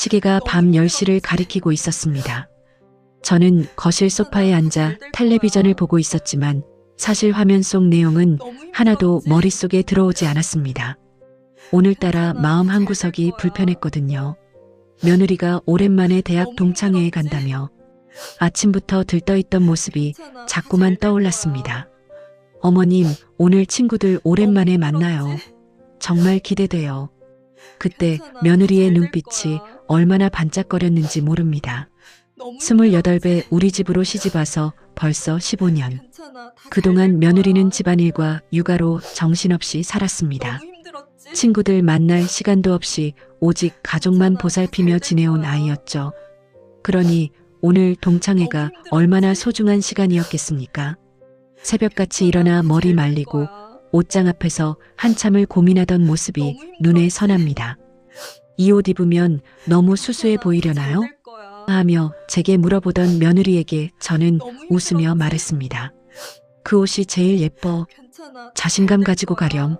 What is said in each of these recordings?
시계가 밤 10시를 가리키고 있었습니다. 저는 거실 소파에 앉아 텔레비전을 보고 있었지만 사실 화면 속 내용은 하나도 머릿속에 들어오지 않았습니다. 오늘따라 마음 한구석이 불편했거든요. 며느리가 오랜만에 대학 동창회에 간다며 아침부터 들떠있던 모습이 자꾸만 떠올랐습니다. 어머님, 오늘 친구들 오랜만에 만나요. 정말 기대돼요. 그때 며느리의 눈빛이 얼마나 반짝거렸는지 모릅니다. 28배 우리 집으로 시집와서 벌써 15년. 그동안 며느리는 집안일과 육아로 정신없이 살았습니다. 친구들 만날 시간도 없이 오직 가족만 보살피며 지내온 아이였죠. 그러니 오늘 동창회가 얼마나 소중한 시간이었겠습니까? 새벽같이 일어나 머리 말리고 옷장 앞에서 한참을 고민하던 모습이 눈에 선합니다. 이 옷 입으면 너무 수수해 보이려나요? 하며 제게 물어보던 며느리에게 저는 웃으며 말했습니다. 그 옷이 제일 예뻐. 자신감 가지고 가렴.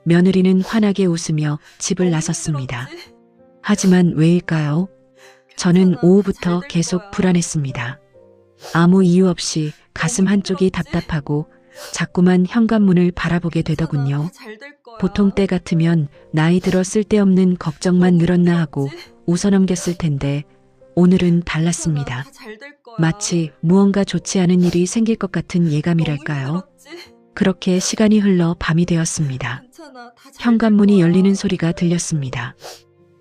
며느리는 환하게 웃으며 집을 나섰습니다. 하지만 왜일까요? 저는 오후부터 계속 불안했습니다. 아무 이유 없이 가슴 한쪽이 답답하고 자꾸만 현관문을 바라보게 되더군요. 보통 때 같으면 나이 들어 쓸데없는 걱정만 늘었나 하고 웃어넘겼을 텐데 오늘은 달랐습니다. 마치 무언가 좋지 않은 일이 생길 것 같은 예감이랄까요? 그렇게 시간이 흘러 밤이 되었습니다. 현관문이 열리는 소리가 들렸습니다.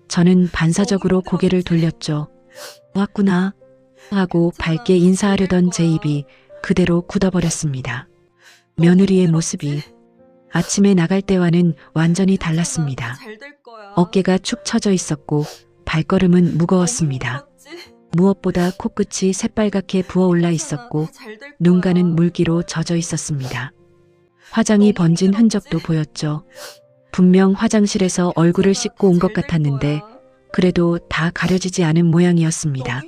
저는 반사적으로 고개를 돌렸죠. 왔구나 하고 밝게 인사하려던 제 입이 그대로 굳어버렸습니다. 며느리의 모습이 아침에 나갈 때와는 완전히 달랐습니다. 어깨가 축 처져 있었고 발걸음은 무거웠습니다. 무엇보다 코끝이 새빨갛게 부어올라 있었고 눈가는 물기로 젖어 있었습니다. 화장이 번진 흔적도 보였죠. 분명 화장실에서 얼굴을 씻고 온 것 같았는데 그래도 다 가려지지 않은 모양이었습니다.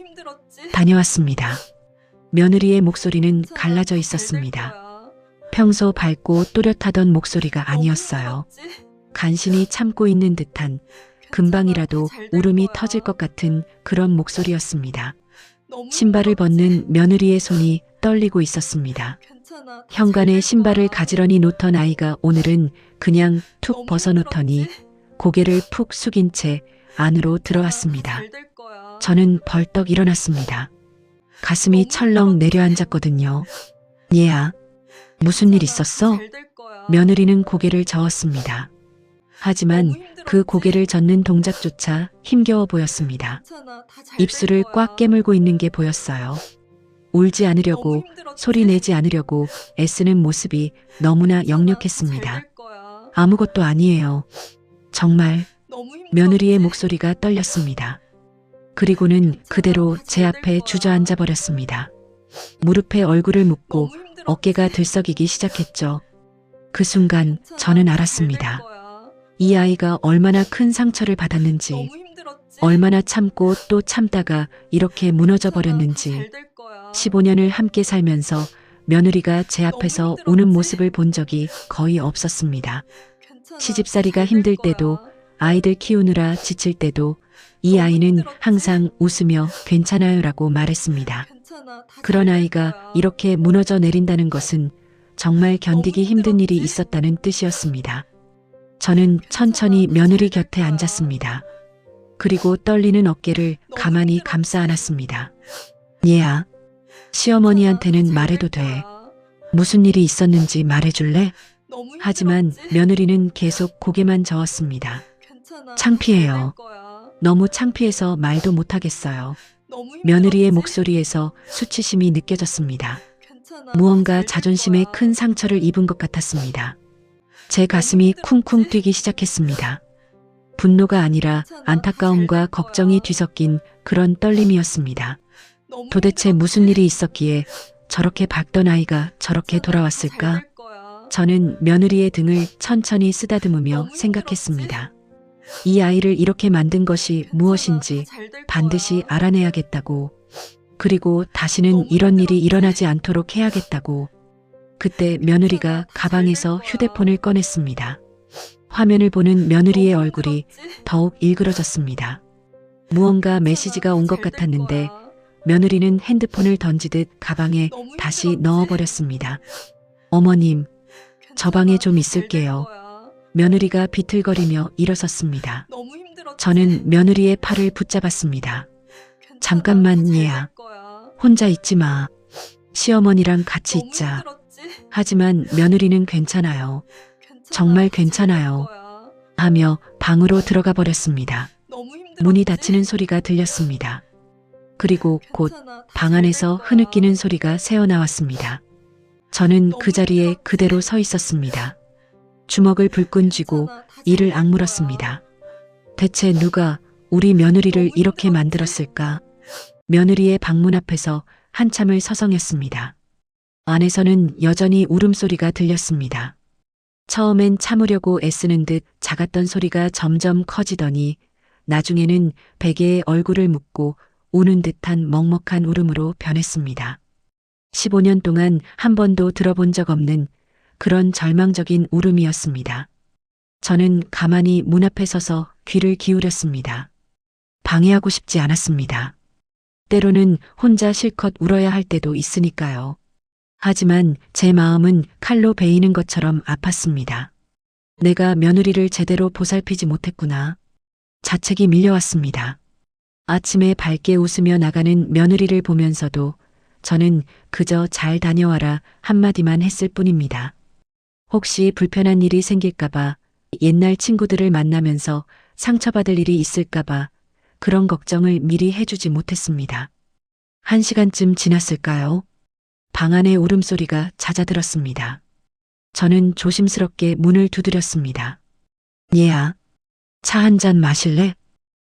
다녀왔습니다. 며느리의 목소리는 갈라져 있었습니다. 평소 밝고 또렷하던 목소리가 아니었어요. 간신히 참고 있는 듯한 금방이라도 울음이 터질 것 같은 그런 목소리였습니다. 신발을 벗는 며느리의 손이 떨리고 있었습니다. 현관에 신발을 가지런히 놓던 아이가 오늘은 그냥 툭 벗어놓더니 고개를 푹 숙인 채 안으로 들어왔습니다. 저는 벌떡 일어났습니다. 가슴이 철렁 내려앉았거든요. 얘야, 무슨 일 있었어? 며느리는 고개를 저었습니다. 하지만 그 고개를 젓는 동작조차 힘겨워 보였습니다. 입술을 꽉 깨물고 있는 게 보였어요. 울지 않으려고, 소리 내지 않으려고 애쓰는 모습이 너무나 역력했습니다. 아무것도 아니에요. 정말. 며느리의 목소리가 떨렸습니다. 그리고는 그대로 제 앞에 주저앉아 버렸습니다. 무릎에 얼굴을 묻고 어깨가 들썩이기 시작했죠. 그 순간 저는 알았습니다. 이 아이가 얼마나 큰 상처를 받았는지, 얼마나 참고 또 참다가 이렇게 무너져 버렸는지. 15년을 함께 살면서 며느리가 제 앞에서 우는 모습을 본 적이 거의 없었습니다. 시집살이가 힘들 때도, 아이들 키우느라 지칠 때도 이 아이는 항상 웃으며 괜찮아요라고 말했습니다. 그런 아이가 이렇게 무너져 내린다는 것은 정말 견디기 힘든 일이 있었다는 뜻이었습니다. 저는 천천히 며느리 곁에 앉았습니다. 그리고 떨리는 어깨를 가만히 감싸 안았습니다. 얘야, 시어머니한테는 말해도 돼. 무슨 일이 있었는지 말해줄래? 하지만 며느리는 계속 고개만 저었습니다. 창피해요. 너무 창피해서 말도 못하겠어요. 며느리의 목소리에서 수치심이 느껴졌습니다. 무언가 자존심에 큰 상처를 입은 것 같았습니다. 제 가슴이 쿵쿵 뛰기 시작했습니다. 분노가 아니라 안타까움과 걱정이 뒤섞인 그런 떨림이었습니다. 도대체 무슨 일이 있었기에 저렇게 밝던 아이가 저렇게 돌아왔을까? 저는 며느리의 등을 천천히 쓰다듬으며 생각했습니다. 이 아이를 이렇게 만든 것이 무엇인지 반드시 알아내야겠다고. 그리고 다시는 이런 일이 일어나지 않도록 해야겠다고. 그때 며느리가 가방에서 휴대폰을 꺼냈습니다. 화면을 보는 며느리의 얼굴이 더욱 일그러졌습니다. 무언가 메시지가 온 것 같았는데 며느리는 핸드폰을 던지듯 가방에 다시 넣어버렸습니다. 어머님, 저 방에 좀 있을게요. 며느리가 비틀거리며 일어섰습니다. 저는 며느리의 팔을 붙잡았습니다. 잠깐만 얘야. 혼자 있지 마. 시어머니랑 같이 있자. 하지만 며느리는 괜찮아요. 정말 괜찮아요. 하며 방으로 들어가 버렸습니다. 문이 닫히는 소리가 들렸습니다. 그리고 곧 방 안에서 흐느끼는 소리가 새어나왔습니다. 저는 그 자리에 그대로 서 있었습니다. 주먹을 불끈 쥐고 이를 악물었습니다. 대체 누가 우리 며느리를 이렇게 만들었을까? 며느리의 방문 앞에서 한참을 서성였습니다. 안에서는 여전히 울음소리가 들렸습니다. 처음엔 참으려고 애쓰는 듯 작았던 소리가 점점 커지더니 나중에는 베개에 얼굴을 묻고 우는 듯한 먹먹한 울음으로 변했습니다. 15년 동안 한 번도 들어본 적 없는 그런 절망적인 울음이었습니다. 저는 가만히 문 앞에 서서 귀를 기울였습니다. 방해하고 싶지 않았습니다. 때로는 혼자 실컷 울어야 할 때도 있으니까요. 하지만 제 마음은 칼로 베이는 것처럼 아팠습니다. 내가 며느리를 제대로 보살피지 못했구나. 자책이 밀려왔습니다. 아침에 밝게 웃으며 나가는 며느리를 보면서도 저는 그저 잘 다녀와라 한마디만 했을 뿐입니다. 혹시 불편한 일이 생길까봐, 옛날 친구들을 만나면서 상처받을 일이 있을까봐 그런 걱정을 미리 해주지 못했습니다. 1시간쯤 지났을까요? 방 안의 울음소리가 잦아들었습니다. 저는 조심스럽게 문을 두드렸습니다. 얘야, 차 한 잔 마실래?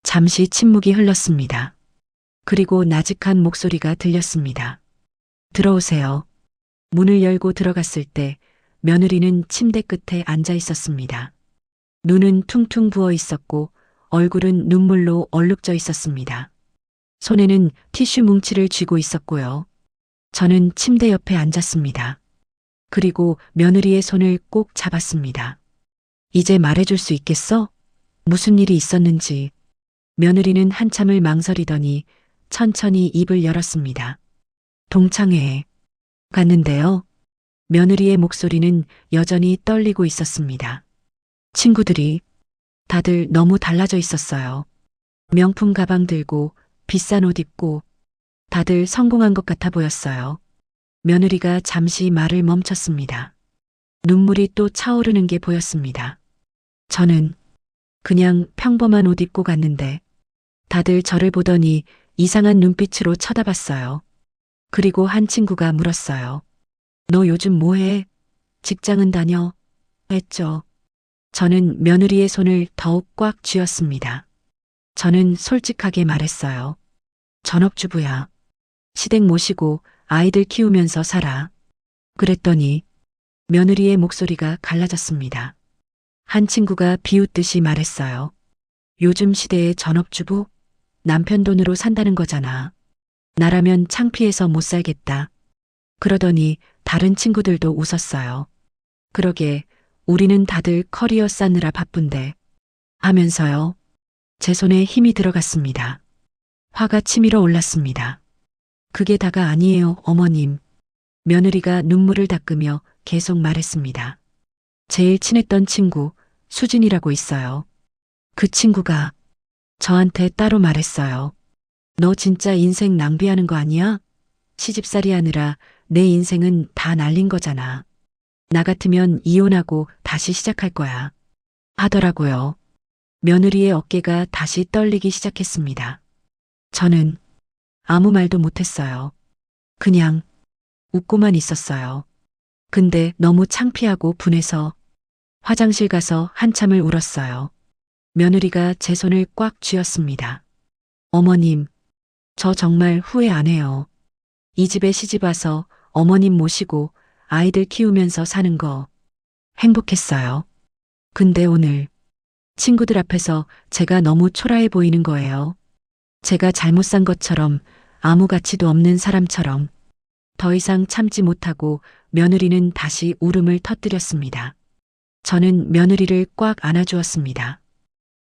잠시 침묵이 흘렀습니다. 그리고 나직한 목소리가 들렸습니다. 들어오세요. 문을 열고 들어갔을 때 며느리는 침대 끝에 앉아 있었습니다. 눈은 퉁퉁 부어 있었고 얼굴은 눈물로 얼룩져 있었습니다. 손에는 티슈 뭉치를 쥐고 있었고요. 저는 침대 옆에 앉았습니다. 그리고 며느리의 손을 꼭 잡았습니다. 이제 말해줄 수 있겠어? 무슨 일이 있었는지. 며느리는 한참을 망설이더니 천천히 입을 열었습니다. 동창회에 갔는데요. 며느리의 목소리는 여전히 떨리고 있었습니다. 친구들이 다들 너무 달라져 있었어요. 명품 가방 들고 비싼 옷 입고 다들 성공한 것 같아 보였어요. 며느리가 잠시 말을 멈췄습니다. 눈물이 또 차오르는 게 보였습니다. 저는 그냥 평범한 옷 입고 갔는데 다들 저를 보더니 이상한 눈빛으로 쳐다봤어요. 그리고 한 친구가 물었어요. 너 요즘 뭐해? 직장은 다녀? 했죠. 저는 며느리의 손을 더욱 꽉 쥐었습니다. 저는 솔직하게 말했어요. 전업주부야. 시댁 모시고 아이들 키우면서 살아. 그랬더니 며느리의 목소리가 갈라졌습니다. 한 친구가 비웃듯이 말했어요. 요즘 시대의 전업주부? 남편 돈으로 산다는 거잖아. 나라면 창피해서 못 살겠다. 그러더니 다른 친구들도 웃었어요. 그러게 우리는 다들 커리어 쌓느라 바쁜데 하면서요. 제 손에 힘이 들어갔습니다. 화가 치밀어 올랐습니다. 그게 다가 아니에요, 어머님. 며느리가 눈물을 닦으며 계속 말했습니다. 제일 친했던 친구, 수진이라고 있어요. 그 친구가 저한테 따로 말했어요. 너 진짜 인생 낭비하는 거 아니야? 시집살이 하느라 내 인생은 다 날린 거잖아. 나 같으면 이혼하고 다시 시작할 거야. 하더라고요. 며느리의 어깨가 다시 떨리기 시작했습니다. 저는 아무 말도 못했어요. 그냥 웃고만 있었어요. 근데 너무 창피하고 분해서 화장실 가서 한참을 울었어요. 며느리가 제 손을 꽉 쥐었습니다. 어머님, 저 정말 후회 안 해요. 이 집에 시집 와서 어머님 모시고 아이들 키우면서 사는 거 행복했어요. 근데 오늘 친구들 앞에서 제가 너무 초라해 보이는 거예요. 제가 잘못 산 것처럼, 아무 가치도 없는 사람처럼. 더 이상 참지 못하고 며느리는 다시 울음을 터뜨렸습니다. 저는 며느리를 꽉 안아주었습니다.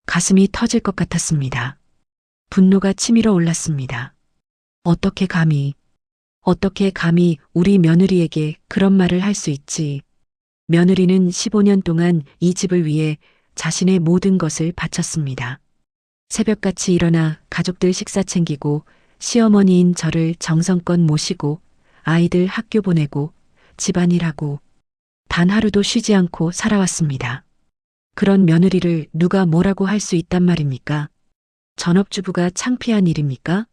가슴이 터질 것 같았습니다. 분노가 치밀어 올랐습니다. 어떻게 감히 우리 며느리에게 그런 말을 할 수 있지. 며느리는 15년 동안 이 집을 위해 자신의 모든 것을 바쳤습니다. 새벽같이 일어나 가족들 식사 챙기고 시어머니인 저를 정성껏 모시고 아이들 학교 보내고 집안일하고 단 하루도 쉬지 않고 살아왔습니다. 그런 며느리를 누가 뭐라고 할 수 있단 말입니까? 전업주부가 창피한 일입니까?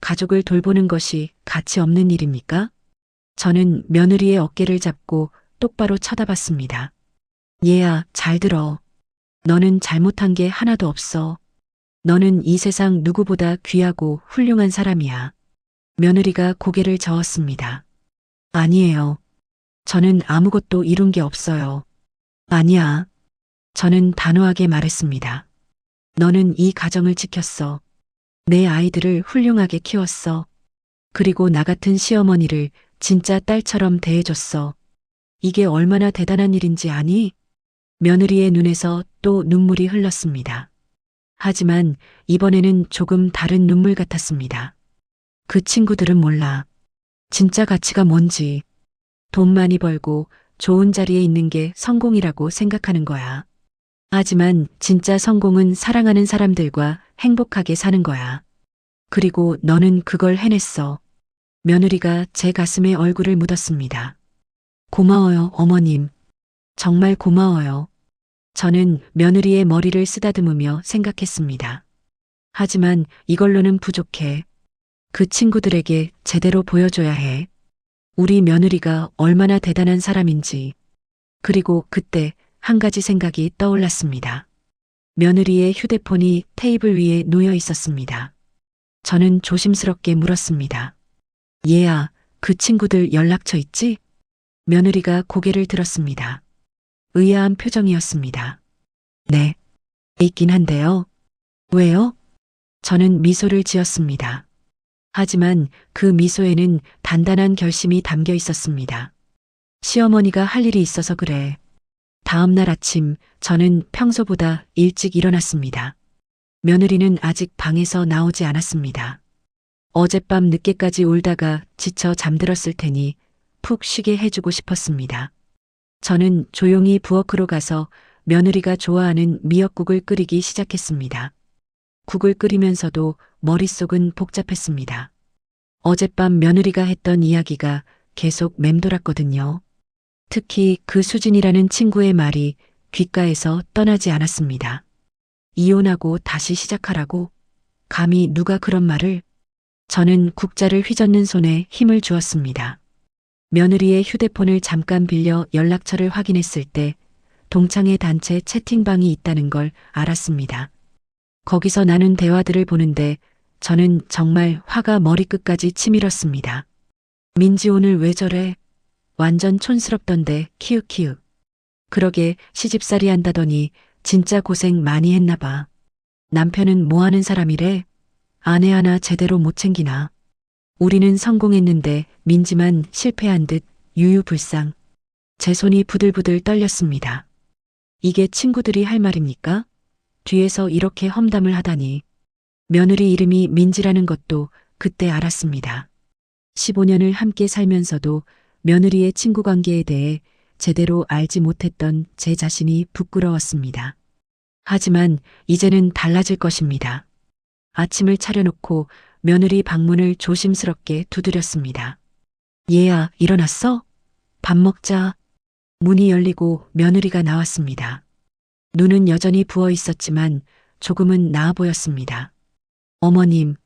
가족을 돌보는 것이 가치 없는 일입니까? 저는 며느리의 어깨를 잡고 똑바로 쳐다봤습니다. 얘야, 잘 들어. 너는 잘못한 게 하나도 없어. 너는 이 세상 누구보다 귀하고 훌륭한 사람이야. 며느리가 고개를 저었습니다. 아니에요. 저는 아무것도 이룬 게 없어요. 아니야. 저는 단호하게 말했습니다. 너는 이 가정을 지켰어. 내 아이들을 훌륭하게 키웠어. 그리고 나 같은 시어머니를 진짜 딸처럼 대해줬어. 이게 얼마나 대단한 일인지 아니? 며느리의 눈에서 또 눈물이 흘렀습니다. 하지만 이번에는 조금 다른 눈물 같았습니다. 그 친구들은 몰라. 진짜 가치가 뭔지. 돈 많이 벌고 좋은 자리에 있는 게 성공이라고 생각하는 거야. 하지만 진짜 성공은 사랑하는 사람들과 행복하게 사는 거야. 그리고 너는 그걸 해냈어. 며느리가 제 가슴에 얼굴을 묻었습니다. 고마워요, 어머님. 정말 고마워요. 저는 며느리의 머리를 쓰다듬으며 생각했습니다. 하지만 이걸로는 부족해. 그 친구들에게 제대로 보여줘야 해. 우리 며느리가 얼마나 대단한 사람인지. 그리고 그때 한 가지 생각이 떠올랐습니다. 며느리의 휴대폰이 테이블 위에 놓여 있었습니다. 저는 조심스럽게 물었습니다. 얘야, 그 친구들 연락처 있지? 며느리가 고개를 들었습니다. 의아한 표정이었습니다. 네, 있긴 한데요. 왜요? 저는 미소를 지었습니다. 하지만 그 미소에는 단단한 결심이 담겨 있었습니다. 시어머니가 할 일이 있어서 그래. 다음 날 아침 저는 평소보다 일찍 일어났습니다. 며느리는 아직 방에서 나오지 않았습니다. 어젯밤 늦게까지 울다가 지쳐 잠들었을 테니 푹 쉬게 해주고 싶었습니다. 저는 조용히 부엌으로 가서 며느리가 좋아하는 미역국을 끓이기 시작했습니다. 국을 끓이면서도 머릿속은 복잡했습니다. 어젯밤 며느리가 했던 이야기가 계속 맴돌았거든요. 특히 그 수진이라는 친구의 말이 귓가에서 떠나지 않았습니다. 이혼하고 다시 시작하라고? 감히 누가 그런 말을? 저는 국자를 휘젓는 손에 힘을 주었습니다. 며느리의 휴대폰을 잠깐 빌려 연락처를 확인했을 때 동창회 단체 채팅방이 있다는 걸 알았습니다. 거기서 나눈 대화들을 보는데 저는 정말 화가 머리끝까지 치밀었습니다. 민지 오늘 왜 저래? 완전 촌스럽던데 키읔키읔. 그러게 시집살이 한다더니 진짜 고생 많이 했나 봐. 남편은 뭐 하는 사람이래? 아내 하나 제대로 못 챙기나. 우리는 성공했는데 민지만 실패한 듯 유유불상. 제 손이 부들부들 떨렸습니다. 이게 친구들이 할 말입니까? 뒤에서 이렇게 험담을 하다니. 며느리 이름이 민지라는 것도 그때 알았습니다. 15년을 함께 살면서도 며느리의 친구 관계에 대해 제대로 알지 못했던 제 자신이 부끄러웠습니다. 하지만 이제는 달라질 것입니다. 아침을 차려놓고 며느리 방문을 조심스럽게 두드렸습니다. 얘야, 일어났어? 밥 먹자. 문이 열리고 며느리가 나왔습니다. 눈은 여전히 부어 있었지만 조금은 나아 보였습니다. 어머님,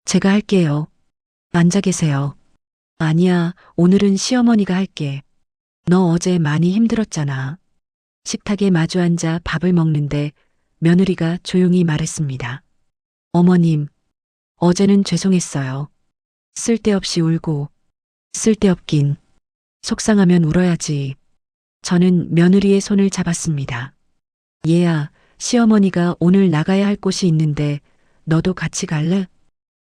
제가 할게요. 앉아 계세요. 아니야, 오늘은 시어머니가 할게. 너 어제 많이 힘들었잖아. 식탁에 마주 앉아 밥을 먹는데 며느리가 조용히 말했습니다. 어머님, 어제는 죄송했어요. 쓸데없이 울고. 쓸데없긴. 속상하면 울어야지. 저는 며느리의 손을 잡았습니다. 얘야, 시어머니가 오늘 나가야 할 곳이 있는데 너도 같이 갈래?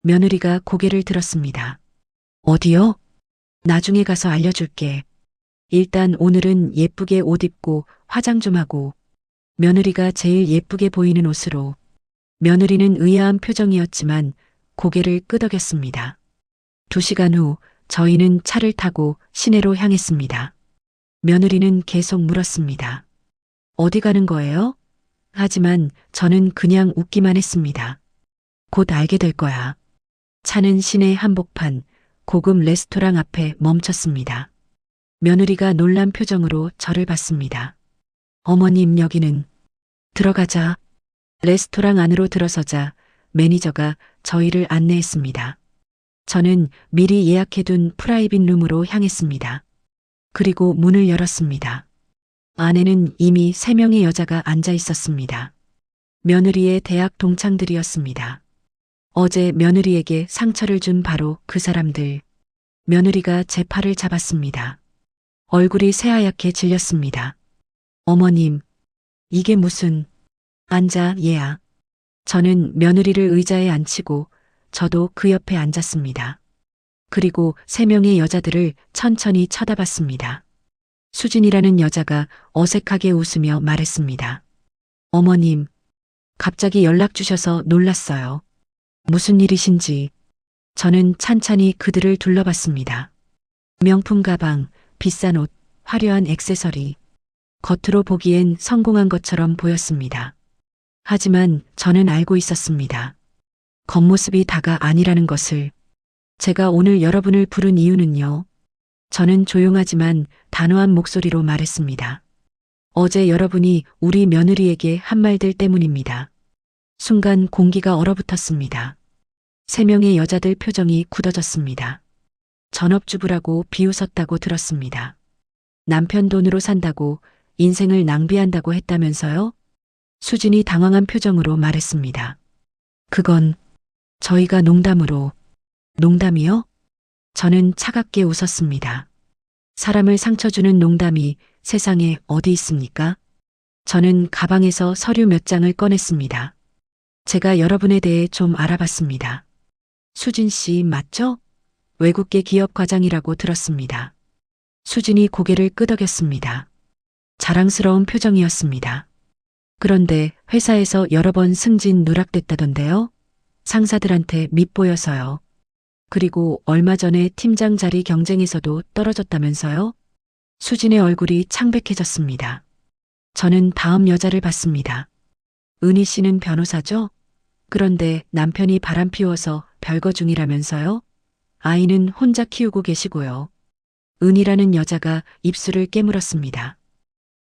며느리가 고개를 들었습니다. 어디요? 나중에 가서 알려줄게. 일단 오늘은 예쁘게 옷 입고 화장 좀 하고. 며느리가 제일 예쁘게 보이는 옷으로. 며느리는 의아한 표정이었지만 고개를 끄덕였습니다. 2시간 후 저희는 차를 타고 시내로 향했습니다. 며느리는 계속 물었습니다. 어디 가는 거예요? 하지만 저는 그냥 웃기만 했습니다. 곧 알게 될 거야. 차는 시내 한복판 고급 레스토랑 앞에 멈췄습니다. 며느리가 놀란 표정으로 저를 봤습니다. 어머님 여기는. 들어가자. 레스토랑 안으로 들어서자 매니저가 저희를 안내했습니다. 저는 미리 예약해둔 프라이빗 룸으로 향했습니다. 그리고 문을 열었습니다. 안에는 이미 3명의 여자가 앉아 있었습니다. 며느리의 대학 동창들이었습니다. 어제 며느리에게 상처를 준 바로 그 사람들. 며느리가 제 팔을 잡았습니다. 얼굴이 새하얗게 질렸습니다. 어머님, 이게 무슨... 앉아, 얘야. 저는 며느리를 의자에 앉히고 저도 그 옆에 앉았습니다. 그리고 3명의 여자들을 천천히 쳐다봤습니다. 수진이라는 여자가 어색하게 웃으며 말했습니다. 어머님, 갑자기 연락 주셔서 놀랐어요. 무슨 일이신지. 저는 찬찬히 그들을 둘러봤습니다. 명품 가방, 비싼 옷, 화려한 액세서리. 겉으로 보기엔 성공한 것처럼 보였습니다. 하지만 저는 알고 있었습니다. 겉모습이 다가 아니라는 것을. 제가 오늘 여러분을 부른 이유는요. 저는 조용하지만 단호한 목소리로 말했습니다. 어제 여러분이 우리 며느리에게 한 말들 때문입니다. 순간 공기가 얼어붙었습니다. 3명의 여자들 표정이 굳어졌습니다. 전업주부라고 비웃었다고 들었습니다. 남편 돈으로 산다고 인생을 낭비한다고 했다면서요? 수진이 당황한 표정으로 말했습니다. 그건 저희가 농담으로. 농담이요? 저는 차갑게 웃었습니다. 사람을 상처 주는 농담이 세상에 어디 있습니까? 저는 가방에서 서류 몇 장을 꺼냈습니다. 제가 여러분에 대해 좀 알아봤습니다. 수진 씨 맞죠? 외국계 기업 과장이라고 들었습니다. 수진이 고개를 끄덕였습니다. 자랑스러운 표정이었습니다. 그런데 회사에서 여러 번 승진 누락됐다던데요? 상사들한테 밉보여서요. 그리고 얼마 전에 팀장 자리 경쟁에서도 떨어졌다면서요? 수진의 얼굴이 창백해졌습니다. 저는 다음 여자를 봤습니다. 은희 씨는 변호사죠? 그런데 남편이 바람 피워서 별거 중이라면서요? 아이는 혼자 키우고 계시고요. 은희라는 여자가 입술을 깨물었습니다.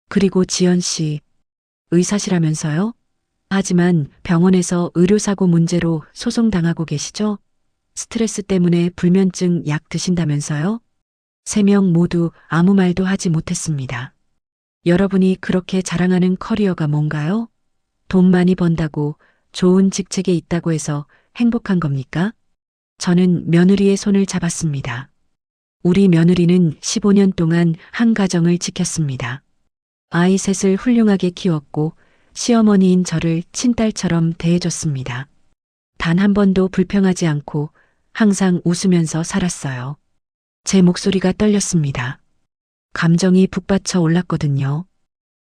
그리고 지연 씨, 의사시라면서요? 하지만 병원에서 의료사고 문제로 소송당하고 계시죠? 스트레스 때문에 불면증 약 드신다면서요? 3명 모두 아무 말도 하지 못했습니다. 여러분이 그렇게 자랑하는 커리어가 뭔가요? 돈 많이 번다고 좋은 직책에 있다고 해서 행복한 겁니까? 저는 며느리의 손을 잡았습니다. 우리 며느리는 15년 동안 한 가정을 지켰습니다. 아이 셋을 훌륭하게 키웠고 시어머니인 저를 친딸처럼 대해줬습니다. 단 한 번도 불평하지 않고 항상 웃으면서 살았어요. 제 목소리가 떨렸습니다. 감정이 북받쳐 올랐거든요.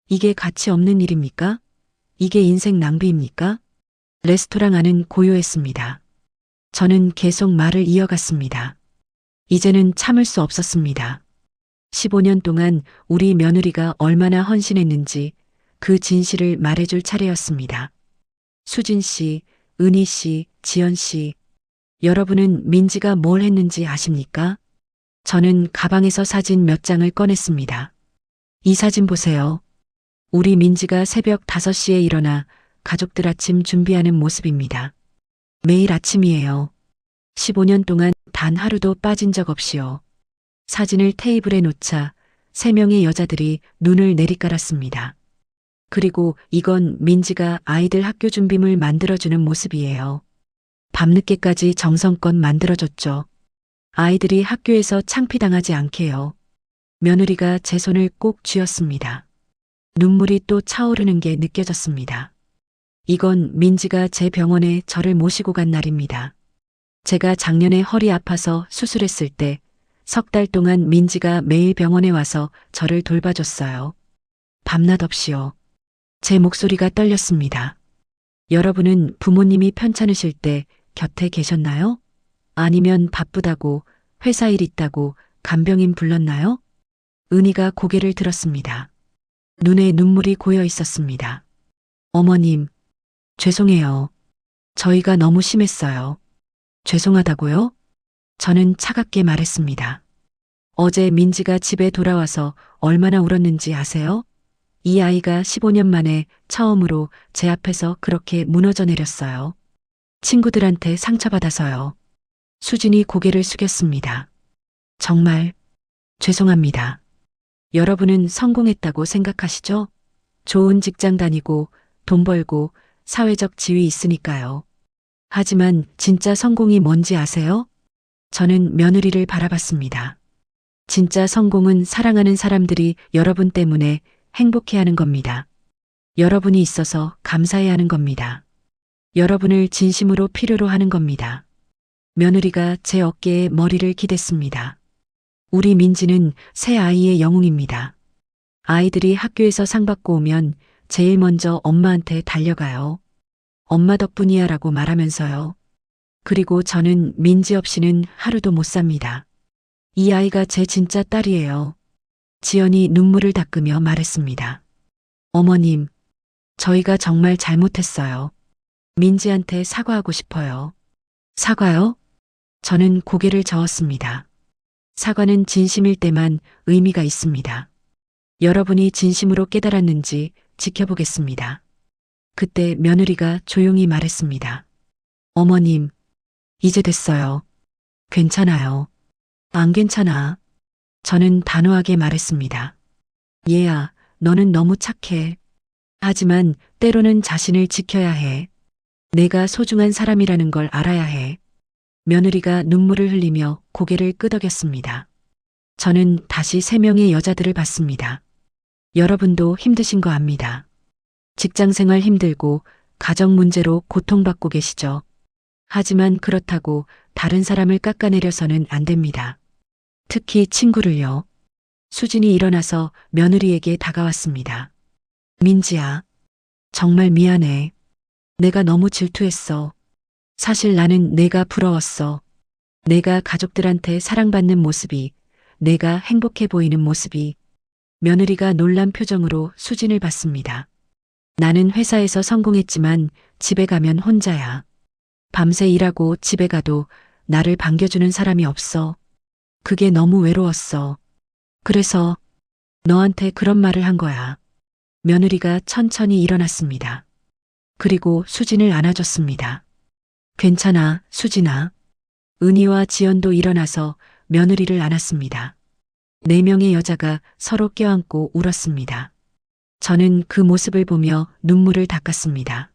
이게 가치 없는 일입니까? 이게 인생 낭비입니까? 레스토랑 안은 고요했습니다. 저는 계속 말을 이어갔습니다. 이제는 참을 수 없었습니다. 15년 동안 우리 며느리가 얼마나 헌신했는지 그 진실을 말해줄 차례였습니다. 수진 씨, 은희 씨, 지연 씨, 여러분은 민지가 뭘 했는지 아십니까? 저는 가방에서 사진 몇 장을 꺼냈습니다. 이 사진 보세요. 우리 민지가 새벽 5시에 일어나 가족들 아침 준비하는 모습입니다. 매일 아침이에요. 15년 동안 단 하루도 빠진 적 없이요. 사진을 테이블에 놓자 3명의 여자들이 눈을 내리깔았습니다. 그리고 이건 민지가 아이들 학교 준비물 만들어주는 모습이에요. 밤늦게까지 정성껏 만들어줬죠. 아이들이 학교에서 창피당하지 않게요. 며느리가 제 손을 꼭 쥐었습니다. 눈물이 또 차오르는 게 느껴졌습니다. 이건 민지가 제 병원에 저를 모시고 간 날입니다. 제가 작년에 허리 아파서 수술했을 때 석 달 동안 민지가 매일 병원에 와서 저를 돌봐줬어요. 밤낮 없이요. 제 목소리가 떨렸습니다. 여러분은 부모님이 편찮으실 때 곁에 계셨나요? 아니면 바쁘다고, 회사 일 있다고 간병인 불렀나요? 은희가 고개를 들었습니다. 눈에 눈물이 고여 있었습니다. 어머님, 죄송해요. 저희가 너무 심했어요. 죄송하다고요? 저는 차갑게 말했습니다. 어제 민지가 집에 돌아와서 얼마나 울었는지 아세요? 이 아이가 15년 만에 처음으로 제 앞에서 그렇게 무너져 내렸어요. 친구들한테 상처받아서요. 수진이 고개를 숙였습니다. 정말 죄송합니다. 여러분은 성공했다고 생각하시죠? 좋은 직장 다니고 돈 벌고 사회적 지위 있으니까요. 하지만 진짜 성공이 뭔지 아세요? 저는 며느리를 바라봤습니다. 진짜 성공은 사랑하는 사람들이 여러분 때문에 행복해하는 겁니다. 여러분이 있어서 감사해야 하는 겁니다. 여러분을 진심으로 필요로 하는 겁니다. 며느리가 제 어깨에 머리를 기댔습니다. 우리 민지는 새 아이의 영웅입니다. 아이들이 학교에서 상 받고 오면 제일 먼저 엄마한테 달려가요. 엄마 덕분이야라고 말하면서요. 그리고 저는 민지 없이는 하루도 못 삽니다. 이 아이가 제 진짜 딸이에요. 지연이 눈물을 닦으며 말했습니다. 어머님, 저희가 정말 잘못했어요. 민지한테 사과하고 싶어요. 사과요? 저는 고개를 저었습니다. 사과는 진심일 때만 의미가 있습니다. 여러분이 진심으로 깨달았는지 지켜보겠습니다. 그때 며느리가 조용히 말했습니다. 어머님, 이제 됐어요. 괜찮아요. 안 괜찮아. 저는 단호하게 말했습니다. 얘야, 너는 너무 착해. 하지만 때로는 자신을 지켜야 해. 내가 소중한 사람이라는 걸 알아야 해. 며느리가 눈물을 흘리며 고개를 끄덕였습니다. 저는 다시 3명의 여자들을 봤습니다. 여러분도 힘드신 거 압니다. 직장 생활 힘들고 가정 문제로 고통받고 계시죠. 하지만 그렇다고 다른 사람을 깎아내려서는 안 됩니다. 특히 친구를요. 수진이 일어나서 며느리에게 다가왔습니다. 민지야, 정말 미안해. 내가 너무 질투했어. 사실 나는 내가 부러웠어. 내가 가족들한테 사랑받는 모습이, 내가 행복해 보이는 모습이. 며느리가 놀란 표정으로 수진을 봤습니다. 나는 회사에서 성공했지만 집에 가면 혼자야. 밤새 일하고 집에 가도 나를 반겨주는 사람이 없어. 그게 너무 외로웠어. 그래서 너한테 그런 말을 한 거야. 며느리가 천천히 일어났습니다. 그리고 수진을 안아줬습니다. 괜찮아, 수진아. 은희와 지연도 일어나서 며느리를 안았습니다. 4명의 여자가 서로 껴안고 울었습니다. 저는 그 모습을 보며 눈물을 닦았습니다.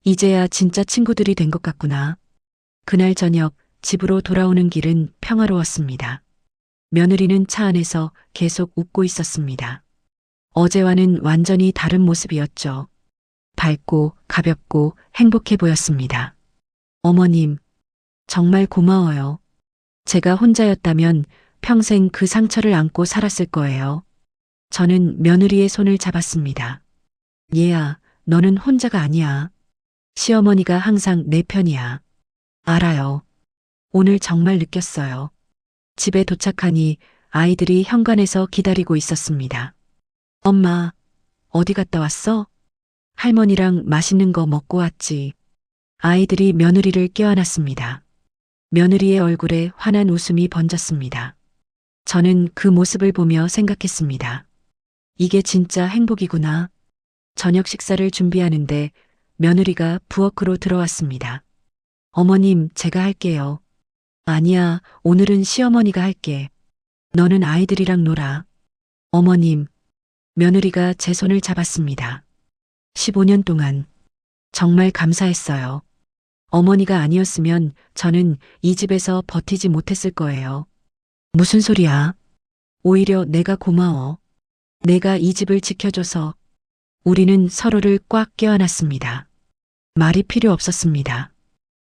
이제야 진짜 친구들이 된 것 같구나. 그날 저녁 집으로 돌아오는 길은 평화로웠습니다. 며느리는 차 안에서 계속 웃고 있었습니다. 어제와는 완전히 다른 모습이었죠. 밝고 가볍고 행복해 보였습니다. 어머님, 정말 고마워요. 제가 혼자였다면 평생 그 상처를 안고 살았을 거예요. 저는 며느리의 손을 잡았습니다. 얘야, 너는 혼자가 아니야. 시어머니가 항상 내 편이야. 알아요. 오늘 정말 느꼈어요. 집에 도착하니 아이들이 현관에서 기다리고 있었습니다. 엄마, 어디 갔다 왔어? 할머니랑 맛있는 거 먹고 왔지. 아이들이 며느리를 껴안았습니다. 며느리의 얼굴에 환한 웃음이 번졌습니다. 저는 그 모습을 보며 생각했습니다. 이게 진짜 행복이구나. 저녁 식사를 준비하는데 며느리가 부엌으로 들어왔습니다. 어머님, 제가 할게요. 아니야, 오늘은 시어머니가 할게. 너는 아이들이랑 놀아. 어머님, 며느리가 제 손을 잡았습니다. 15년 동안 정말 감사했어요. 어머니가 아니었으면 저는 이 집에서 버티지 못했을 거예요. 무슨 소리야? 오히려 내가 고마워. 내가 이 집을 지켜줘서. 우리는 서로를 꽉 껴안았습니다. 말이 필요 없었습니다.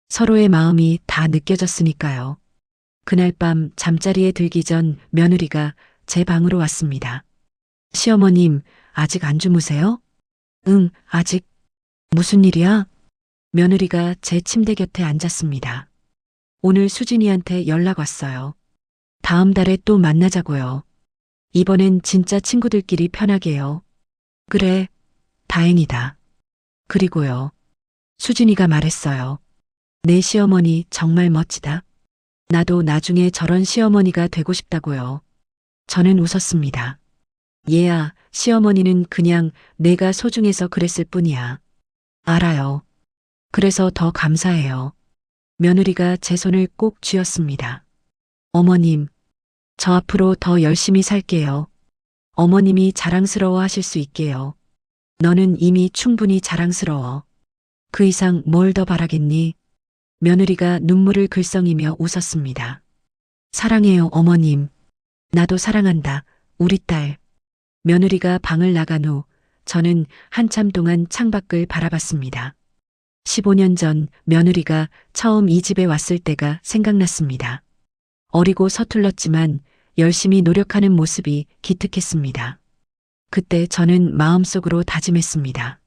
서로의 마음이 다 느껴졌으니까요. 그날 밤 잠자리에 들기 전 며느리가 제 방으로 왔습니다. 시어머님, 아직 안 주무세요? 응, 아직. 무슨 일이야? 며느리가 제 침대 곁에 앉았습니다. 오늘 수진이한테 연락 왔어요. 다음 달에 또 만나자고요. 이번엔 진짜 친구들끼리 편하게요. 그래, 다행이다. 그리고요. 수진이가 말했어요. 내 시어머니 정말 멋지다. 나도 나중에 저런 시어머니가 되고 싶다고요. 저는 웃었습니다. 얘야, 시어머니는 그냥 내가 소중해서 그랬을 뿐이야. 알아요. 그래서 더 감사해요. 며느리가 제 손을 꼭 쥐었습니다. 어머님, 저 앞으로 더 열심히 살게요. 어머님이 자랑스러워 하실 수 있게요. 너는 이미 충분히 자랑스러워. 그 이상 뭘 더 바라겠니? 며느리가 눈물을 글썽이며 웃었습니다. 사랑해요, 어머님. 나도 사랑한다, 우리 딸. 며느리가 방을 나간 후 저는 한참 동안 창밖을 바라봤습니다. 15년 전 며느리가 처음 이 집에 왔을 때가 생각났습니다. 어리고 서툴렀지만 열심히 노력하는 모습이 기특했습니다. 그때 저는 마음속으로 다짐했습니다.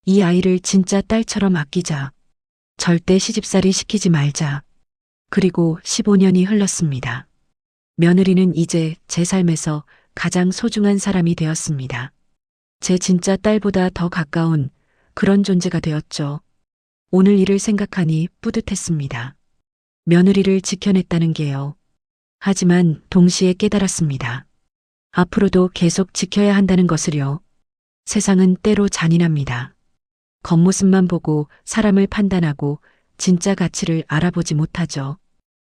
이 아이를 진짜 딸처럼 아끼자. 절대 시집살이 시키지 말자. 그리고 15년이 흘렀습니다. 며느리는 이제 제 삶에서 가장 소중한 사람이 되었습니다. 제 진짜 딸보다 더 가까운 그런 존재가 되었죠. 오늘 일을 생각하니 뿌듯했습니다. 며느리를 지켜냈다는 게요. 하지만 동시에 깨달았습니다. 앞으로도 계속 지켜야 한다는 것을요. 세상은 때로 잔인합니다. 겉모습만 보고 사람을 판단하고 진짜 가치를 알아보지 못하죠.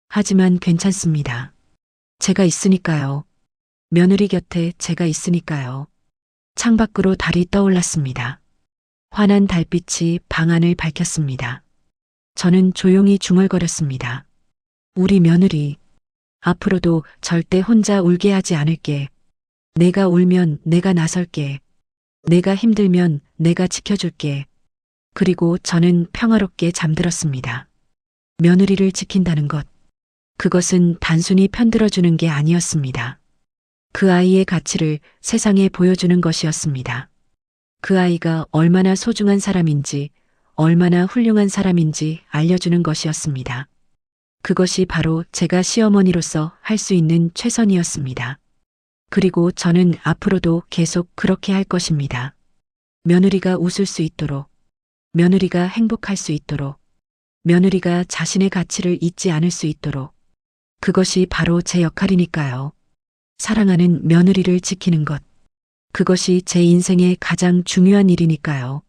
하지만 괜찮습니다. 제가 있으니까요. 며느리 곁에 제가 있으니까요. 창밖으로 달이 떠올랐습니다. 환한 달빛이 방 안을 밝혔습니다. 저는 조용히 중얼거렸습니다. 우리 며느리, 앞으로도 절대 혼자 울게 하지 않을게. 내가 울면 내가 나설게. 내가 힘들면 내가 지켜줄게. 그리고 저는 평화롭게 잠들었습니다. 며느리를 지킨다는 것, 그것은 단순히 편들어주는 게 아니었습니다. 그 아이의 가치를 세상에 보여주는 것이었습니다. 그 아이가 얼마나 소중한 사람인지, 얼마나 훌륭한 사람인지 알려주는 것이었습니다. 그것이 바로 제가 시어머니로서 할 수 있는 최선이었습니다. 그리고 저는 앞으로도 계속 그렇게 할 것입니다. 며느리가 웃을 수 있도록, 며느리가 행복할 수 있도록, 며느리가 자신의 가치를 잊지 않을 수 있도록, 그것이 바로 제 역할이니까요. 사랑하는 며느리를 지키는 것, 그것이 제 인생의 가장 중요한 일이니까요.